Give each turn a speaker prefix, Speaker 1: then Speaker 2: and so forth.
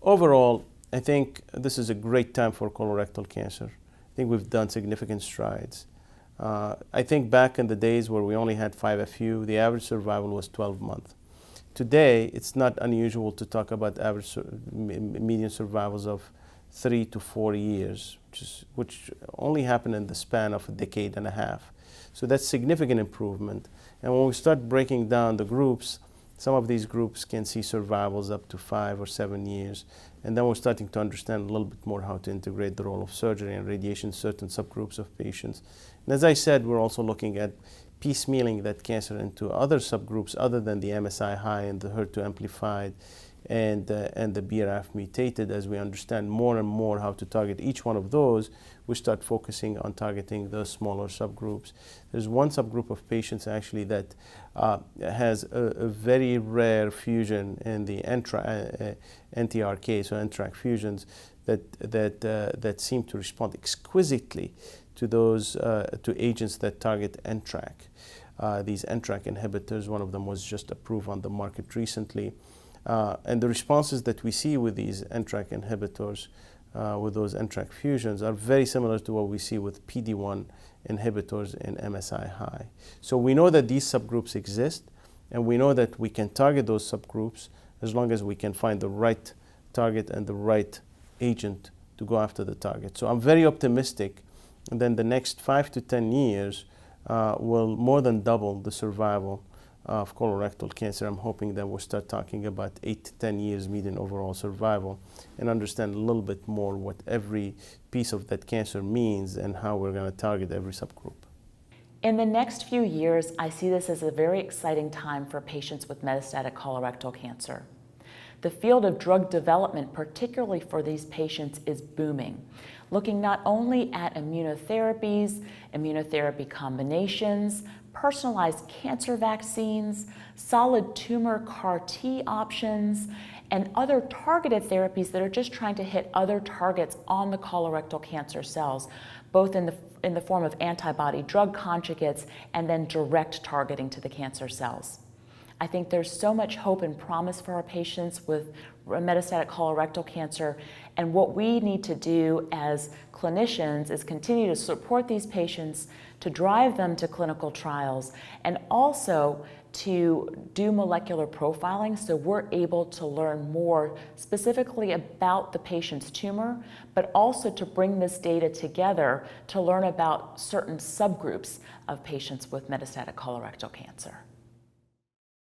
Speaker 1: Overall, I think this is a great time for colorectal cancer. I think we've done significant strides. I think back in the days where we only had 5FU, the average survival was 12 months. Today, it's not unusual to talk about average median survivals of 3 to 4 years, which only happened in the span of a decade and a half. So that's significant improvement. And when we start breaking down the groups, some of these groups can see survivals up to 5 or 7 years. And then we're starting to understand a little bit more how to integrate the role of surgery and radiation in certain subgroups of patients. And as I said, we're also looking at piecemealing that cancer into other subgroups other than the MSI high and the HER2 amplified and the BRAF mutated. As we understand more and more how to target each one of those, we start focusing on targeting those smaller subgroups. There's one subgroup of patients actually that has a very rare fusion in the NTRK, so NTRK fusions, that seem to respond exquisitely to those to agents that target NTRK. These NTRK inhibitors, one of them was just approved on the market recently. And the responses that we see with these NTRK inhibitors, with those NTRK fusions, are very similar to what we see with PD-1 inhibitors in MSI high. So we know that these subgroups exist, and we know that we can target those subgroups as long as we can find the right target and the right agent to go after the target. So I'm very optimistic that the next 5 to 10 years will more than double the survival of colorectal cancer. I'm hoping that we'll start talking about 8 to 10 years median overall survival and understand a little bit more what every piece of that cancer means and how we're going to target every subgroup.
Speaker 2: In the next few years, I see this as a very exciting time for patients with metastatic colorectal cancer. The field of drug development, particularly for these patients, is booming, looking not only at immunotherapies, immunotherapy combinations, personalized cancer vaccines, solid tumor CAR T options, and other targeted therapies that are just trying to hit other targets on the colorectal cancer cells, both in the form of antibody drug conjugates and then direct targeting to the cancer cells. I think there's so much hope and promise for our patients with metastatic colorectal cancer, and what we need to do as clinicians is continue to support these patients, to drive them to clinical trials, and also to do molecular profiling so we're able to learn more specifically about the patient's tumor, but also to bring this data together to learn about certain subgroups of patients with metastatic colorectal cancer.